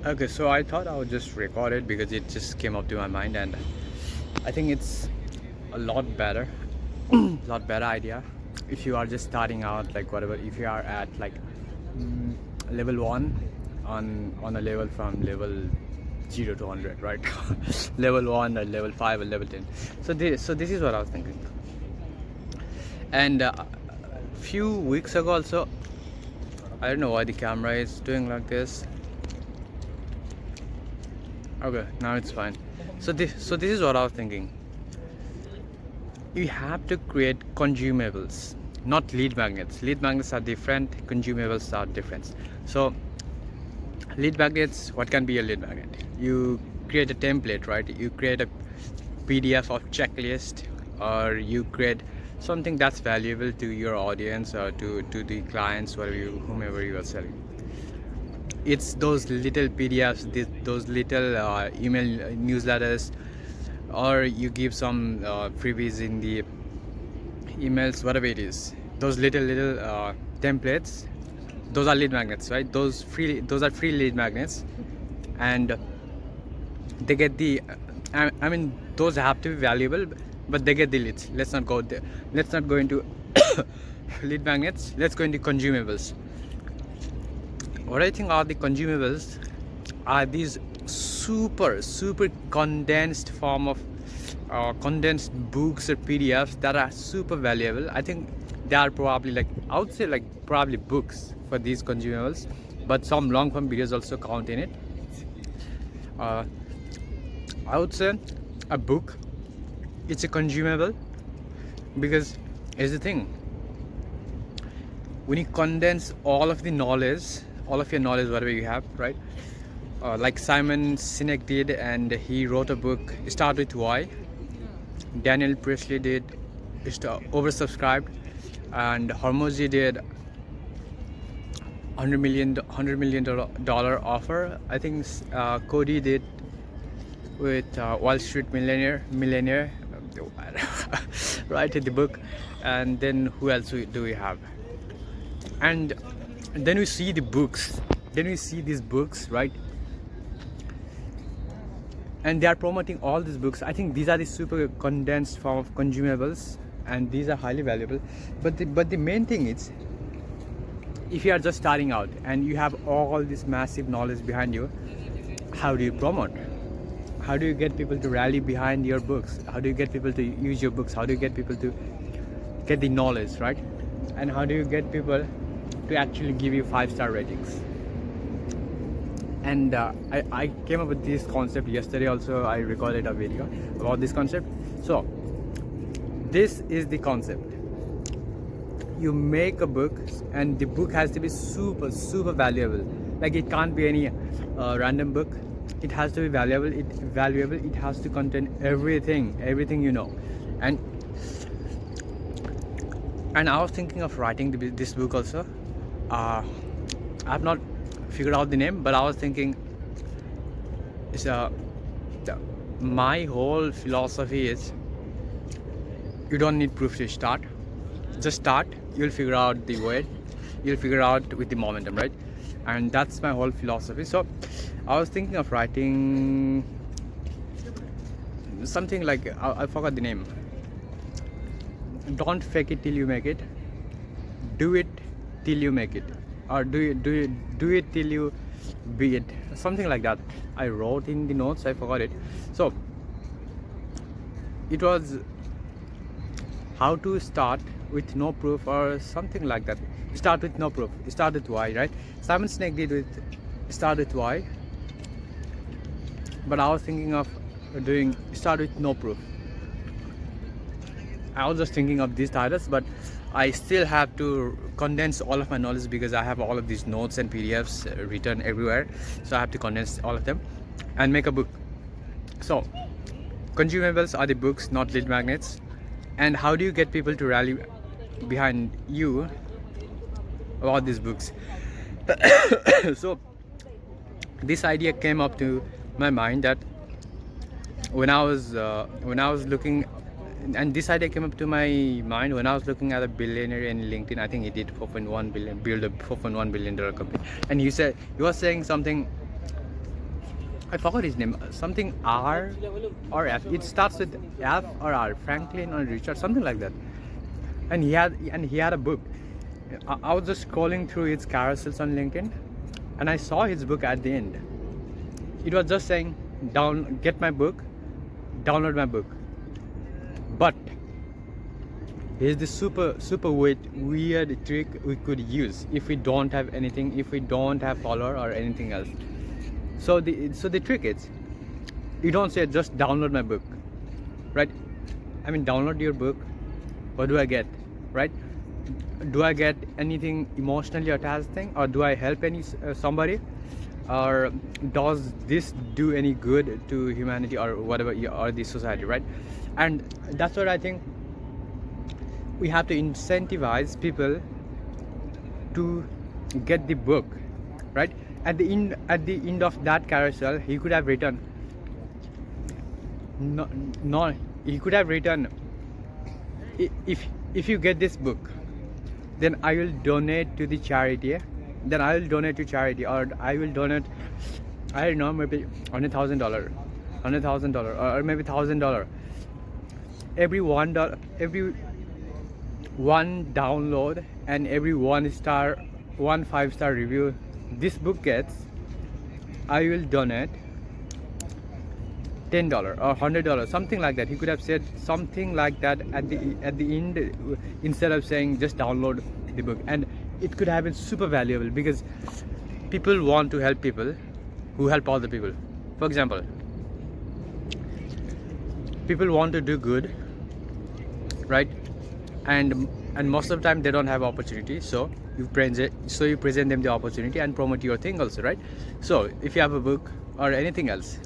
Okay, so I thought I would just record it because it just came up to my mind, and I think it's a lot better, lot better idea if you are just starting out, like whatever. If you are at like level one on a level from level 0 to 100, right? Level 1 or level 5 or level 10. So this is what I was thinking. And few weeks ago also, I don't know why the camera is doing like this. Okay, now it's fine. So this is what I was thinking. You have to create consumables, not lead magnets. Lead magnets are different, consumables are different. So lead magnets, what can be a lead magnet? You create a template, right? You create a PDF of checklist, or you create something that's valuable to your audience or to the clients, whomever you are selling. It's those little PDFs, those little email newsletters, or you give some freebies in the emails, whatever it is. Those little templates, those are lead magnets, right? Those are free lead magnets, and they get the I mean, those have to be valuable, but they get the leads. Let's not go there. Let's not go into lead magnets. Let's go into consumables. What I think are the consumables are these super condensed form of condensed books or PDFs that are super valuable. I think they are probably, like, I would say, like, probably books for these consumables, but some long form videos also count in it. I would say a book, it's a consumable, because here's the thing: when you condense all of the knowledge, all of your knowledge, whatever you have, right? Like Simon Sinek did, and he wrote a book, Start With Why. Daniel Presley did, it's oversubscribed, and Hormozy did $100 million offer. I think Cody did with Wall Street millionaire right, in the book. And then who else do we have? And then we see the books, then we see these books, right? And they are promoting all these books. I think these are the super condensed form of consumables, and these are highly valuable. But the main thing is, if you are just starting out and you have all this massive knowledge behind you, how do you promote? How do you get people to rally behind your books? How do you get people to use your books? How do you get people to get the knowledge, right? And how do you get people to actually give you 5-star ratings? And I came up with this concept yesterday also. I recorded a video about this concept. So this is the concept: you make a book, and the book has to be super valuable. Like, it can't be any random book. It has to be valuable. It has to contain everything you know. And I was thinking of writing this book also. I have not figured out the name, but I was thinking, my whole philosophy is, you don't need proof to start. Just start. You'll figure out the way. You'll figure out with the momentum, right? And that's my whole philosophy. So I was thinking of writing something like, I forgot the name. Don't fake it till you make it. Do it till you make it. Or do it till you be it. Something like that. I wrote in the notes. I forgot it. So it was how to start with no proof, or something like that. Start with no proof. Start with why, right? Simon Sinek did with Start With Why. But I was thinking of doing Start With No Proof. I was just thinking of these titles, but I still have to condense all of my knowledge, because I have all of these notes and PDFs written everywhere. So I have to condense all of them and make a book. So consumables are the books, not lead magnets. And how do you get people to rally behind you about these books? So this idea came up to my mind that when I was looking, and this idea came up to my mind when I was looking at a billionaire in LinkedIn. I think he did 4.1 billion, build a $4.1 billion company, and he was saying something I forgot his name. Something R or F. It starts with F or R. Franklin or Richard, something like that. And he had a book. I was just scrolling through his carousels on LinkedIn, and I saw his book at the end. It was just saying, get my book, download my book. But here's the super weird trick we could use if we don't have anything, if we don't have follower or anything else. So the trick is, you don't say just download my book, right? I mean, download your book. What do I get, right? Do I get anything emotionally attached thing, or do I help somebody, or does this do any good to humanity or whatever, or the society, right? And that's what I think we have to incentivize people to get the book, right? At the end of that carousel, he could have written no he could have written, if you get this book, then I will donate to the charity, then I will donate to charity, or I will donate, I don't know, maybe $100,000 or maybe $1,000 every $1, every one download, and every 5-star review this book gets, I will donate $10 or $100, something like that. He could have said something like that at the end, instead of saying just download the book. And it could have been super valuable, because people want to help people who help other people. For example, people want to do good, right? And most of the time they don't have opportunity, so you present them the opportunity and promote your thing also, right? So if you have a book or anything else,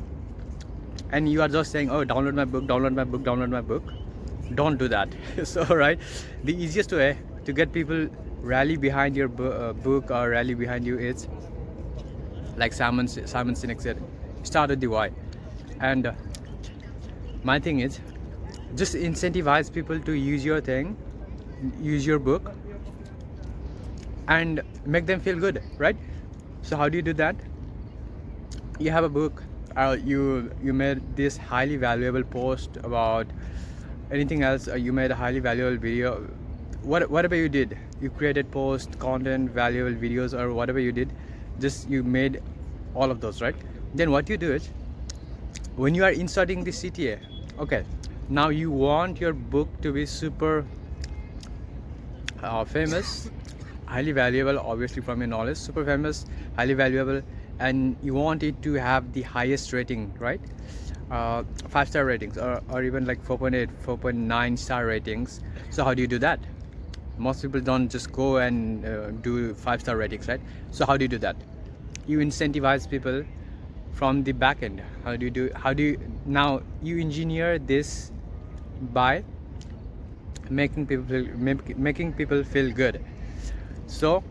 and you are just saying, oh, download my book, download my book, download my book, don't do that. So, right, the easiest way to get people rally behind your book or rally behind you is, like Simon Sinek said, start with the why. And my thing is, just incentivize people to use your thing, use your book, and make them feel good, right? So how do you do that? You have a book, you made this highly valuable post about anything else, you made a highly valuable video, whatever you did, you created post content, valuable videos, or whatever you did, just you made all of those, right? Then what you do is, when you are inserting the CTA, okay, now you want your book to be super famous, highly valuable, obviously from your knowledge, super famous, highly valuable, and you want it to have the highest rating, right? 5-star ratings, or even like 4.8, 4.9 star ratings. So how do you do that? Most people don't just go and do 5-star ratings, right? So how do you do that? You incentivize people from the back end. How do you now you engineer this by making people feel good. So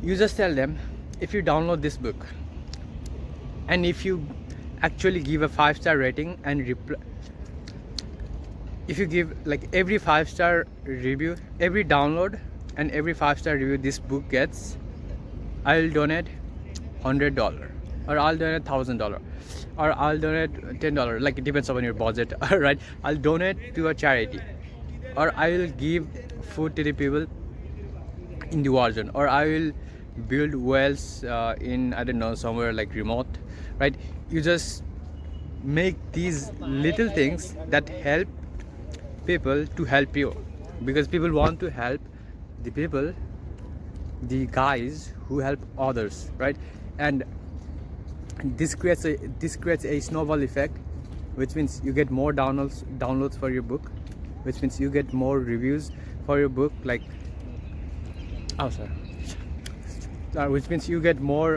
you just tell them, if you download this book, and if you actually give a 5-star rating and if you give like every 5-star review, every download and every 5-star review this book gets, I'll donate $100, or I'll donate $1,000, or I'll donate $10, like it depends on your budget. All right, I'll donate to a charity, or I will give food to the people in the war zone, or I will build wells in, I don't know, somewhere like remote, right? You just make these little things that help people to help you, because people want to help the people, the guys who help others, right? And this creates a snowball effect, which means you get more downloads for your book, which means you get more reviews for your book, like which means you get more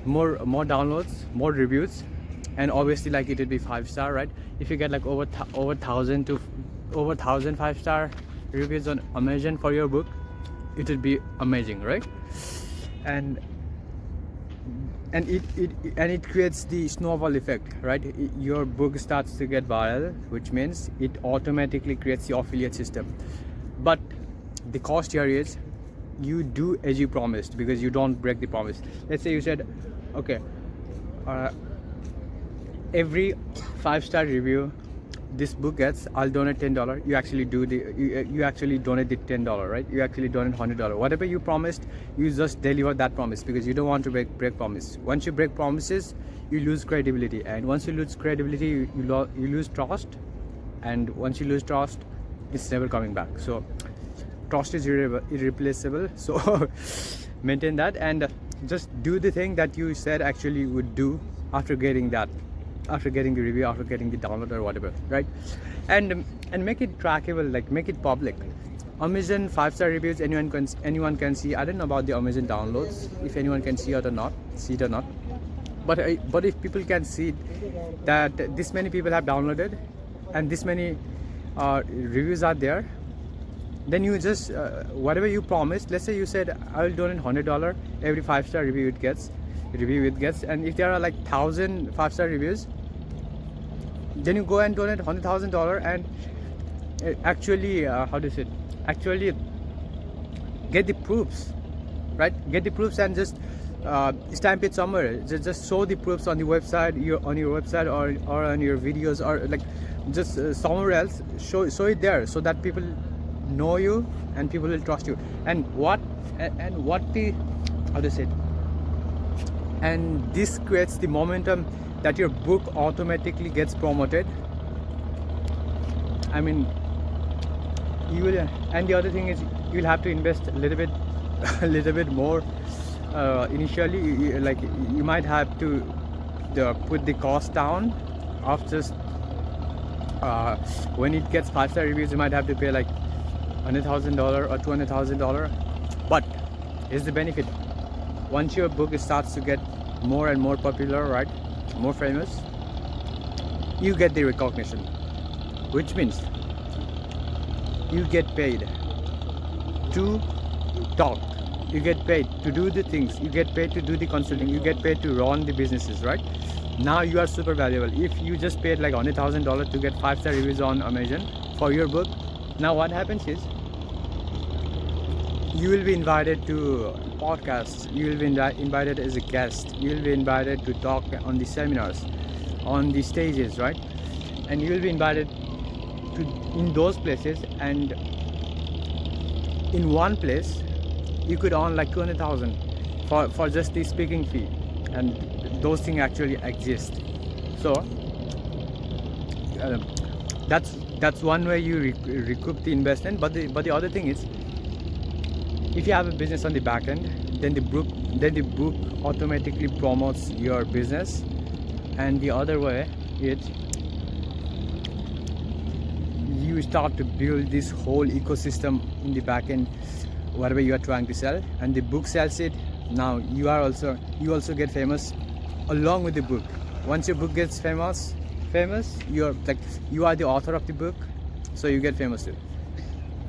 more downloads, more reviews, and obviously like it would be 5-star, right? If you get like over 1,000 to over 1,000 5-star reviews on Amazon for your book, it would be amazing, right? And it creates the snowball effect, right? Your book starts to get viral, which means it automatically creates the affiliate system. But the cost here is, you do as you promised, because you don't break the promise. Let's say you said, okay, every 5-star review this book gets, I'll donate $10. You actually do the you actually donate the $10, right? You actually donate $100. Whatever you promised, you just deliver that promise, because you don't want to break promise. Once you break promises, you lose credibility, and once you lose credibility, you lose trust, and once you lose trust, it's never coming back. So trust is irreplaceable. So maintain that, and just do the thing that you said actually you would do after getting that, after getting the review, after getting the download or whatever, right? And make it trackable, like make it public. Amazon 5-star reviews, anyone can see. I don't know about the Amazon downloads, if anyone can see it or not, but if people can see that this many people have downloaded and this many reviews are there, then you just whatever you promised. Let's say you said I will donate $100 every 5-star review it gets, and if there are like 1,000 5-star reviews, then you go and donate $100,000 and actually actually get the proofs, right? Get the proofs and just stamp it somewhere. Just show the proofs on the website, on your website, or on your videos, or like just somewhere else. Show it there, so that people know you and people will trust you. And and this creates the momentum that your book automatically gets promoted. I mean, you will, and the other thing is you'll have to invest a little bit more initially. You might have to put the cost down of just when it gets 5-star reviews, you might have to pay like $100,000 or $200,000. But here's the benefit: once your book starts to get more and more popular, right, more famous, you get the recognition, which means you get paid to talk, you get paid to do the things, you get paid to do the consulting, you get paid to run the businesses, right? Now you are super valuable. If you just paid like $100,000 to get 5-star reviews on Amazon for your book, now what happens is you will be invited to podcasts, you will be invited as a guest, you will be invited to talk on the seminars, on the stages, right? And you will be invited to in those places, and in one place you could earn like 200,000 for just the speaking fee, and those things actually exist. So that's one way you recoup the investment. But the other thing is, if you have a business on the back end, then the book automatically promotes your business. And the other way is you start to build this whole ecosystem in the back end, whatever you are trying to sell, and the book sells it. Now you also get famous along with the book. Once your book gets famous, you are the author of the book, so you get famous too,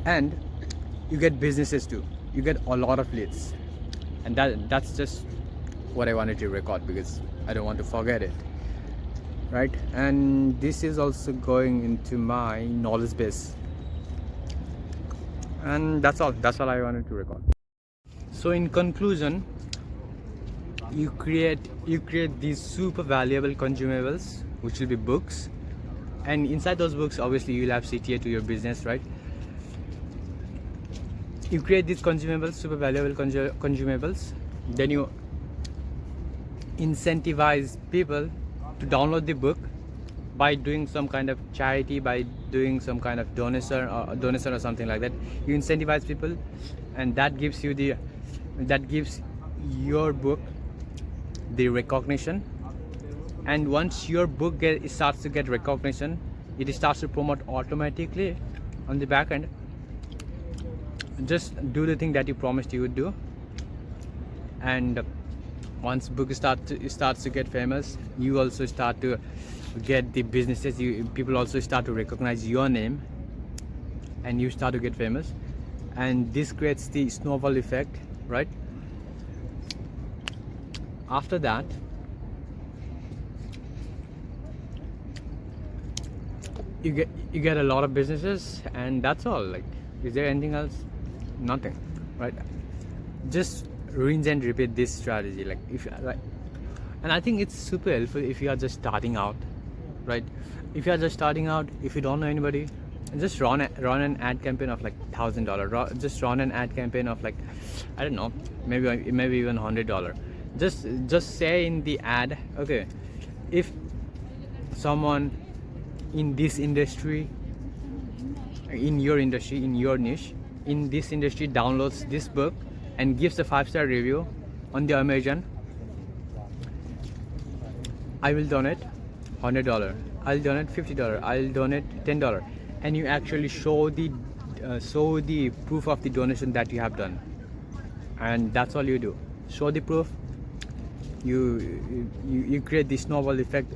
and you get businesses too. You get a lot of leads, and that's just what I wanted to record, because I don't want to forget it, right? And this is also going into my knowledge base, and that's all I wanted to record. So in conclusion, you create these super valuable consumables, which will be books, and inside those books obviously you'll have CTA to your business, right? You create these consumables, super valuable consumables, then you incentivize people to download the book by doing some kind of charity, by doing some kind of donation or something like that. You incentivize people, and that gives your book the recognition. And once your book starts to get recognition, it starts to promote automatically on the back end. Just do the thing that you promised you would do, and once book starts to get famous, you also start to get the businesses. People also start to recognize your name, and you start to get famous, and this creates the snowball effect, right? After that, you get a lot of businesses, and that's all. Like, is there anything else? Nothing, right? just rinse and repeat this strategy. Like if like, and I think it's super helpful if you are just starting out, right? If you are just starting out, if you don't know anybody, just run an ad campaign of like $1,000. Just run an ad campaign of like, I don't know, maybe even $100. Just say in the ad, okay, if someone in this industry, in your industry, in your niche, in this industry downloads this book and gives a 5-star review on the Amazon, I will donate $100. I'll donate $50. I'll donate $10. And you actually show the proof of the donation that you have done, and that's all you do. Show the proof. You create this snowball effect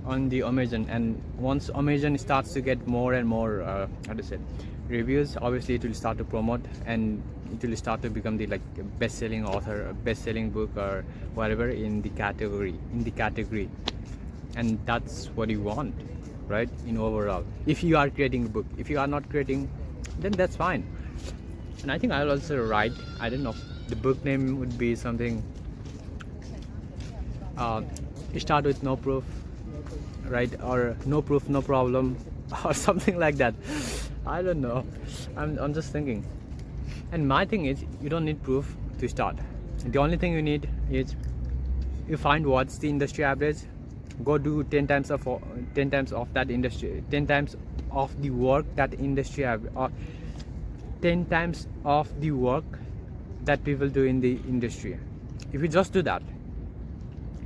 on the Amazon, and once Amazon starts to get more and more how to say, reviews, obviously it will start to promote, and it will start to become the like best-selling author, best-selling book, or whatever in the category. And that's what you want, right? In overall, if you are creating a book. If you are not creating, then that's fine. And I think I'll also write, I don't know, the book name would be something start with no proof, right? Or no proof, no problem, or something like that. I don't know, I'm just thinking. And my thing is, you don't need proof to start. The only thing you need is, you find what's the industry average, go do 10 times of that industry, 10 times of the work that industry have, or 10 times of the work that people do in the industry. If you just do that,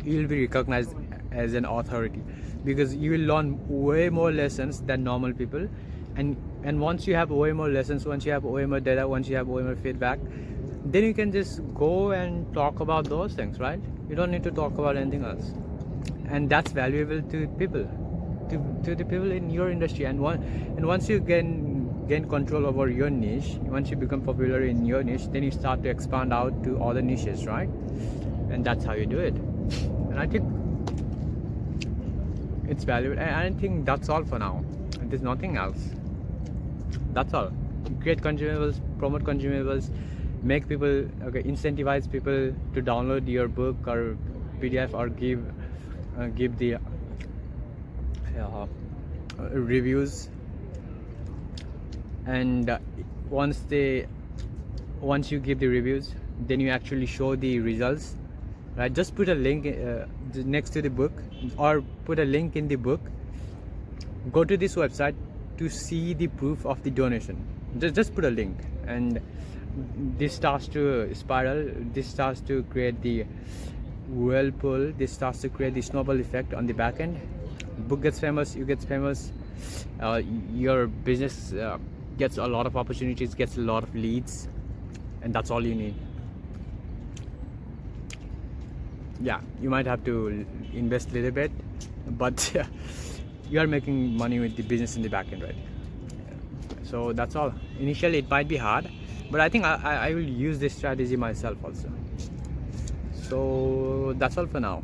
you will be recognized as an authority, because you will learn way more lessons than normal people. And once you have way more lessons, once you have way more data, once you have way more feedback, then you can just go and talk about those things, right? You don't need to talk about anything else. And that's valuable to people, to the people in your industry. And once you gain control over your niche, once you become popular in your niche, then you start to expand out to other niches, right? And that's how you do it. And I think it's valuable. And I think that's all for now. There's nothing else. That's all. Create consumables, promote consumables, make people, okay, incentivize people to download your book or PDF, or give the reviews. And once you give the reviews, then you actually show the results, right? Just put a link next to the book, or put a link in the book. Go to this website to see the proof of the donation. Just put a link, and this starts to spiral. This starts to create the whirlpool. This starts to create the snowball effect on the back end. Book gets famous, you get famous, your business gets a lot of opportunities, gets a lot of leads, and that's all you need. Yeah, you might have to invest a little bit, but you are making money with the business in the back end, right? So that's all. Initially it might be hard, but I think I will use this strategy myself also. So that's all for now.